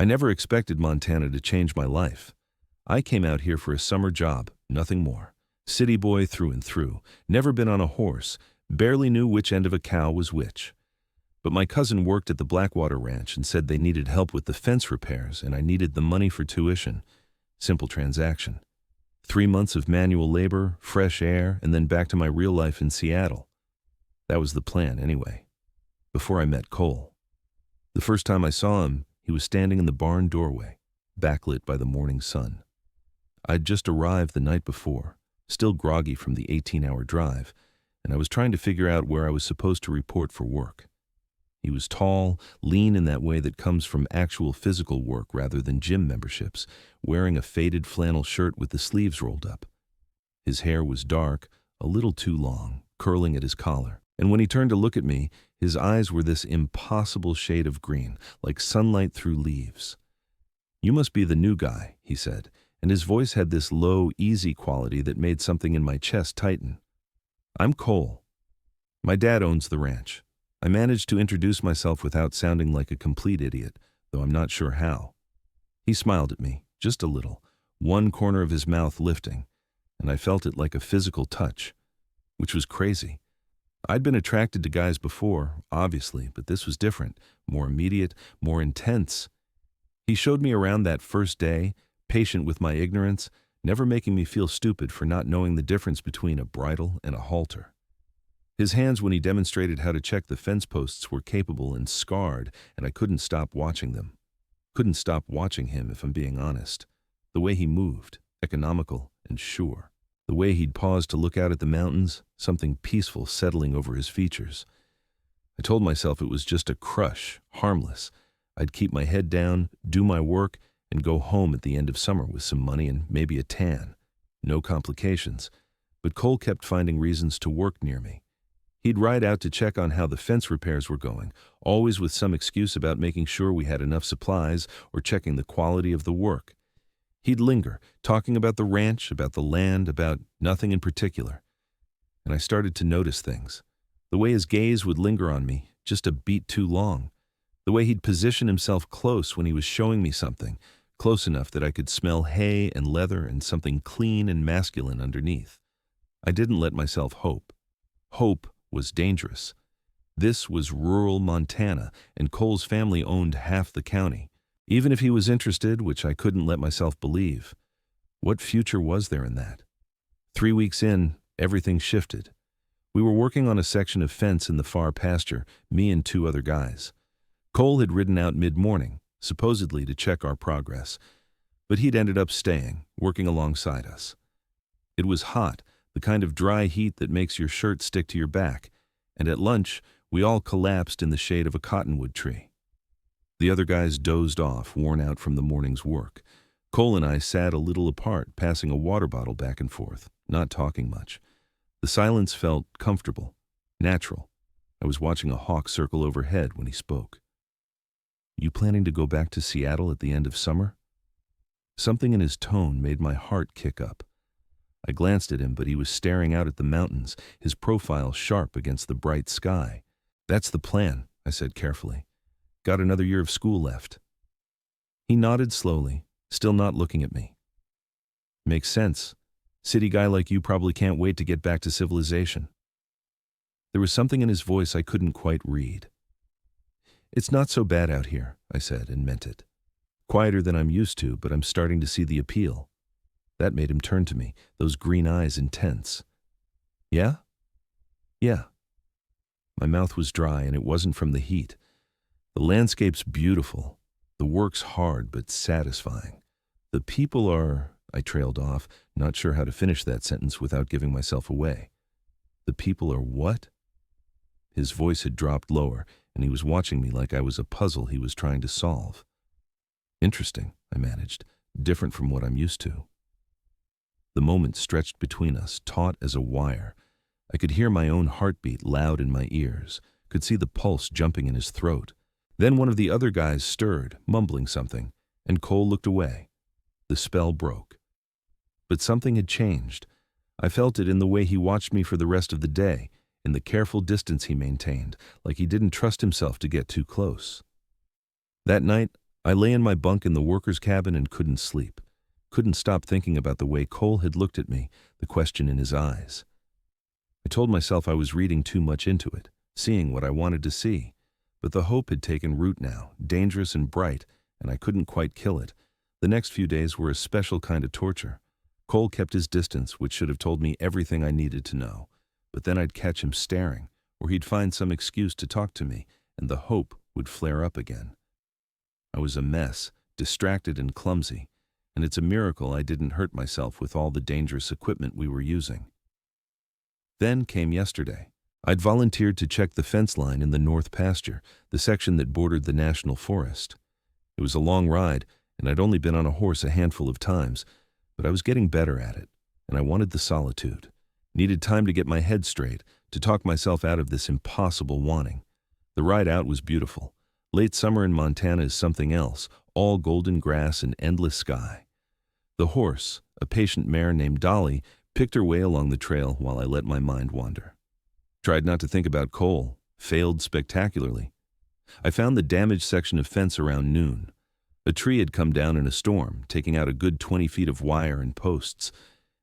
I never expected Montana to change my life. I came out here for a summer job, nothing more. City boy through and through, never been on a horse, barely knew which end of a cow was which. But my cousin worked at the Blackwater Ranch and said they needed help with the fence repairs and I needed the money for tuition. Simple transaction. 3 months of manual labor, fresh air, and then back to my real life in Seattle. That was the plan anyway, before I met Cole. The first time I saw him, he was standing in the barn doorway, backlit by the morning sun. I'd just arrived the night before, still groggy from the 18-hour drive, and I was trying to figure out where I was supposed to report for work. He was tall, lean in that way that comes from actual physical work rather than gym memberships, wearing a faded flannel shirt with the sleeves rolled up. His hair was dark, a little too long, curling at his collar, and when he turned to look at me, his eyes were this impossible shade of green, like sunlight through leaves. "You must be the new guy," he said, and his voice had this low, easy quality that made something in my chest tighten. "I'm Cole. My dad owns the ranch." I managed to introduce myself without sounding like a complete idiot, though I'm not sure how. He smiled at me, just a little, one corner of his mouth lifting, and I felt it like a physical touch, which was crazy. I'd been attracted to guys before, obviously, but this was different, more immediate, more intense. He showed me around that first day, patient with my ignorance, never making me feel stupid for not knowing the difference between a bridle and a halter. His hands when he demonstrated how to check the fence posts were capable and scarred, and I couldn't stop watching them. Couldn't stop watching him, if I'm being honest. The way he moved, economical and sure. The way he'd pause to look out at the mountains, something peaceful settling over his features. I told myself it was just a crush, harmless. I'd keep my head down, do my work, and go home at the end of summer with some money and maybe a tan. No complications. But Cole kept finding reasons to work near me. He'd ride out to check on how the fence repairs were going, always with some excuse about making sure we had enough supplies or checking the quality of the work. He'd linger, talking about the ranch, about the land, about nothing in particular. And I started to notice things. The way his gaze would linger on me, just a beat too long. The way he'd position himself close when he was showing me something, close enough that I could smell hay and leather and something clean and masculine underneath. I didn't let myself hope. Hope was dangerous. This was rural Montana, and Cole's family owned half the county. Even if he was interested, which I couldn't let myself believe, what future was there in that? 3 weeks in, everything shifted. We were working on a section of fence in the far pasture, me and 2 other guys. Cole had ridden out mid-morning, supposedly to check our progress, but he'd ended up staying, working alongside us. It was hot, the kind of dry heat that makes your shirt stick to your back, and at lunch, we all collapsed in the shade of a cottonwood tree. The other guys dozed off, worn out from the morning's work. Cole and I sat a little apart, passing a water bottle back and forth, not talking much. The silence felt comfortable, natural. I was watching a hawk circle overhead when he spoke. "You planning to go back to Seattle at the end of summer?" Something in his tone made my heart kick up. I glanced at him, but he was staring out at the mountains, his profile sharp against the bright sky. "That's the plan," I said carefully. "Got another year of school left." He nodded slowly, still not looking at me. "Makes sense. City guy like you probably can't wait to get back to civilization." There was something in his voice I couldn't quite read. "It's not so bad out here," I said, and meant it. "Quieter than I'm used to, but I'm starting to see the appeal." That made him turn to me, those green eyes intense. "Yeah?" "Yeah." My mouth was dry, and it wasn't from the heat. The landscape's beautiful. The work's hard, but satisfying. The people are... I trailed off, not sure how to finish that sentence without giving myself away. "The people are what?" His voice had dropped lower, and he was watching me like I was a puzzle he was trying to solve. "Interesting," I managed, "different from what I'm used to." The moment stretched between us, taut as a wire. I could hear my own heartbeat loud in my ears, could see the pulse jumping in his throat. Then one of the other guys stirred, mumbling something, and Cole looked away. The spell broke. But something had changed. I felt it in the way he watched me for the rest of the day, in the careful distance he maintained, like he didn't trust himself to get too close. That night, I lay in my bunk in the workers' cabin and couldn't sleep. Couldn't stop thinking about the way Cole had looked at me, the question in his eyes. I told myself I was reading too much into it, seeing what I wanted to see. But the hope had taken root now, dangerous and bright, and I couldn't quite kill it. The next few days were a special kind of torture. Cole kept his distance, which should have told me everything I needed to know. But then I'd catch him staring, or he'd find some excuse to talk to me, and the hope would flare up again. I was a mess, distracted and clumsy, and it's a miracle I didn't hurt myself with all the dangerous equipment we were using. Then came yesterday. I'd volunteered to check the fence line in the north pasture, the section that bordered the national forest. It was a long ride, and I'd only been on a horse a handful of times, but I was getting better at it, and I wanted the solitude. Needed time to get my head straight, to talk myself out of this impossible wanting. The ride out was beautiful. Late summer in Montana is something else, all golden grass and endless sky. The horse, a patient mare named Dolly, picked her way along the trail while I let my mind wander. Tried not to think about Cole, failed spectacularly. I found the damaged section of fence around noon. A tree had come down in a storm, taking out a good 20 feet of wire and posts.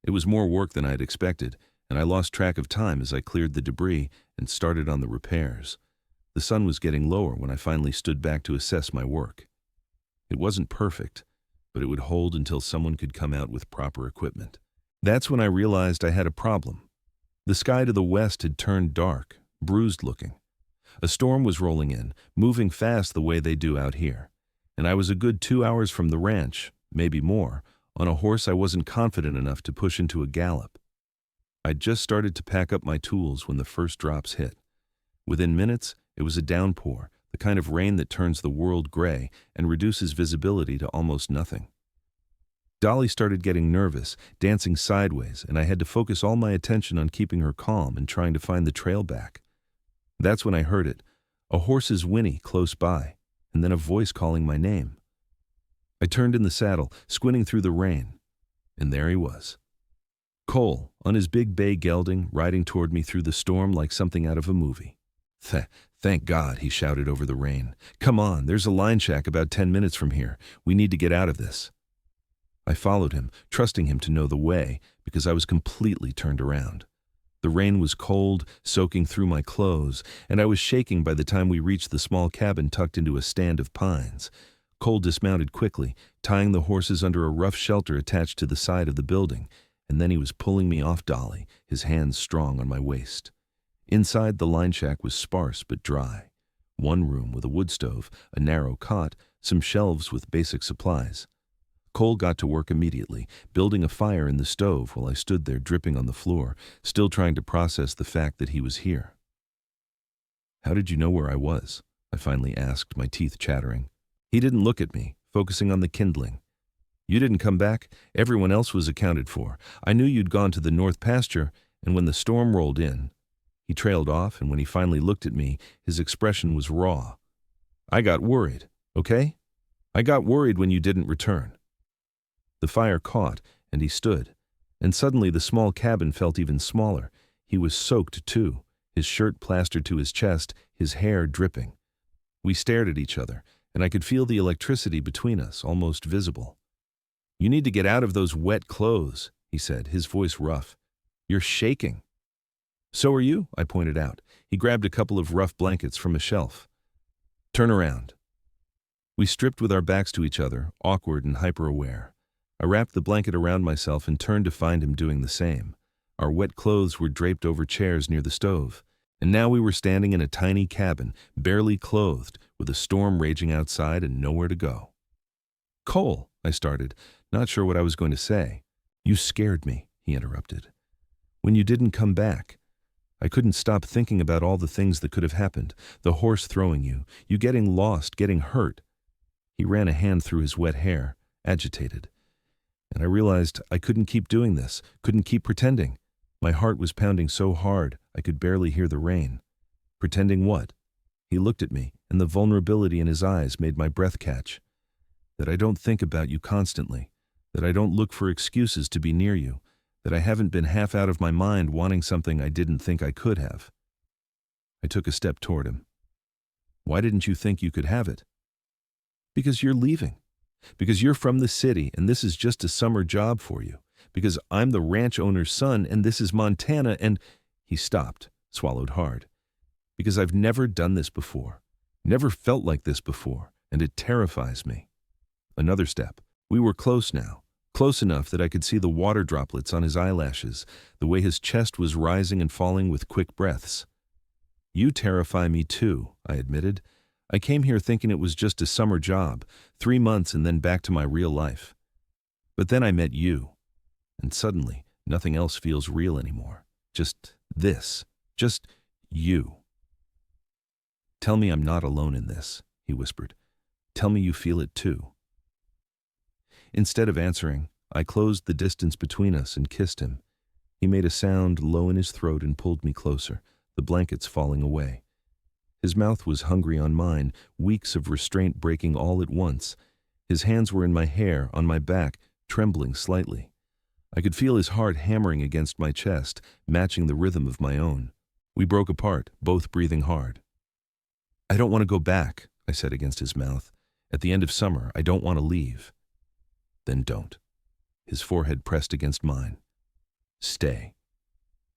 It was more work than I had expected, and I lost track of time as I cleared the debris and started on the repairs. The sun was getting lower when I finally stood back to assess my work. It wasn't perfect, but it would hold until someone could come out with proper equipment. That's when I realized I had a problem. The sky to the west had turned dark, bruised looking. A storm was rolling in, moving fast the way they do out here. And I was a good 2 hours from the ranch, maybe more, on a horse I wasn't confident enough to push into a gallop. I'd just started to pack up my tools when the first drops hit. Within minutes, it was a downpour, the kind of rain that turns the world gray and reduces visibility to almost nothing. Dolly started getting nervous, dancing sideways, and I had to focus all my attention on keeping her calm and trying to find the trail back. That's when I heard it, a horse's whinny close by, and then a voice calling my name. I turned in the saddle, squinting through the rain, and there he was. Cole, on his big bay gelding, riding toward me through the storm like something out of a movie. Thank God, he shouted over the rain. Come on, there's a line shack about 10 minutes from here. We need to get out of this. I followed him, trusting him to know the way, because I was completely turned around. The rain was cold, soaking through my clothes, and I was shaking by the time we reached the small cabin tucked into a stand of pines. Cole dismounted quickly, tying the horses under a rough shelter attached to the side of the building, and then he was pulling me off Dolly, his hands strong on my waist. Inside, the line shack was sparse but dry. One room with a wood stove, a narrow cot, some shelves with basic supplies. Cole got to work immediately, building a fire in the stove while I stood there dripping on the floor, still trying to process the fact that he was here. "How did you know where I was?" I finally asked, my teeth chattering. He didn't look at me, focusing on the kindling. "You didn't come back. Everyone else was accounted for. I knew you'd gone to the north pasture, and when the storm rolled in..." He trailed off, and when he finally looked at me, his expression was raw. "I got worried, okay? I got worried when you didn't return." The fire caught, and he stood, and suddenly the small cabin felt even smaller. He was soaked, too, his shirt plastered to his chest, his hair dripping. We stared at each other, and I could feel the electricity between us, almost visible. "You need to get out of those wet clothes," he said, his voice rough. "You're shaking." "So are you," I pointed out. He grabbed a couple of rough blankets from a shelf. "Turn around." We stripped with our backs to each other, awkward and hyper-aware. I wrapped the blanket around myself and turned to find him doing the same. Our wet clothes were draped over chairs near the stove, and now we were standing in a tiny cabin, barely clothed, with a storm raging outside and nowhere to go. "Cole," I started, not sure what I was going to say. "You scared me," he interrupted. "When you didn't come back. I couldn't stop thinking about all the things that could have happened, the horse throwing you, you getting lost, getting hurt." He ran a hand through his wet hair, agitated. And I realized I couldn't keep doing this, couldn't keep pretending. My heart was pounding so hard I could barely hear the rain. Pretending what? He looked at me, and the vulnerability in his eyes made my breath catch. "That I don't think about you constantly, that I don't look for excuses to be near you, that I haven't been half out of my mind wanting something I didn't think I could have." I took a step toward him. "Why didn't you think you could have it?" Because you're leaving. Because you're from the city and this is just a summer job for you. Because I'm the ranch owner's son and this is Montana and—" He stopped, swallowed hard. "Because I've never done this before. Never felt like this before, and it terrifies me." Another step. We were close now. Close enough that I could see the water droplets on his eyelashes, the way his chest was rising and falling with quick breaths. "You terrify me too," I admitted. "I came here thinking it was just a summer job, 3 months and then back to my real life. But then I met you, and suddenly nothing else feels real anymore. Just this. Just you." "Tell me I'm not alone in this," he whispered. "Tell me you feel it too." Instead of answering, I closed the distance between us and kissed him. He made a sound low in his throat and pulled me closer, the blankets falling away. His mouth was hungry on mine, weeks of restraint breaking all at once. His hands were in my hair, on my back, trembling slightly. I could feel his heart hammering against my chest, matching the rhythm of my own. We broke apart, both breathing hard. "I don't want to go back," I said against his mouth. "At the end of summer, I don't want to leave." "Then don't." His forehead pressed against mine. "Stay.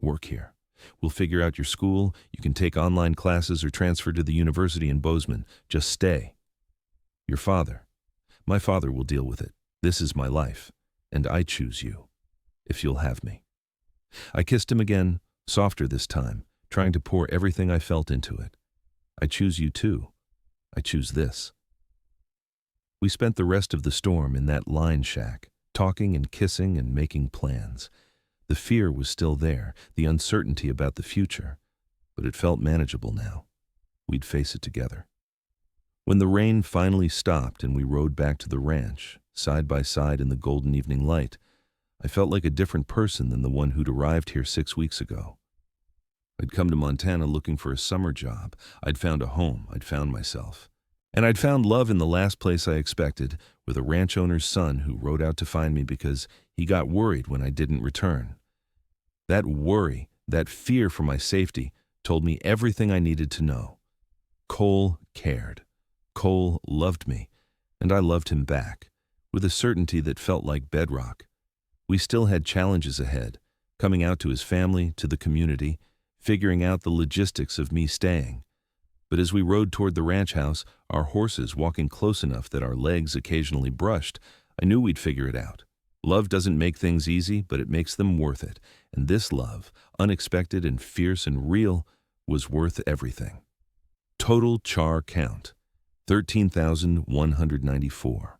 Work here. We'll figure out your school. You can take online classes or transfer to the university in Bozeman. Just stay. Your father. My father will deal with it. This is my life, and I choose you, if you'll have me." I kissed him again, softer this time, trying to pour everything I felt into it. "I choose you too. I choose this." We spent the rest of the storm in that line shack, talking and kissing and making plans. The fear was still there, the uncertainty about the future, but it felt manageable now. We'd face it together. When the rain finally stopped and we rode back to the ranch, side by side in the golden evening light, I felt like a different person than the one who'd arrived here 6 weeks ago. I'd come to Montana looking for a summer job. I'd found a home. I'd found myself. And I'd found love in the last place I expected, with a ranch owner's son who rode out to find me because he got worried when I didn't return. That worry, that fear for my safety, told me everything I needed to know. Cole cared. Cole loved me, and I loved him back, with a certainty that felt like bedrock. We still had challenges ahead, coming out to his family, to the community, figuring out the logistics of me staying. But as we rode toward the ranch house, our horses walking close enough that our legs occasionally brushed, I knew we'd figure it out. Love doesn't make things easy, but it makes them worth it. And this love, unexpected and fierce and real, was worth everything. Total char count, 13,194.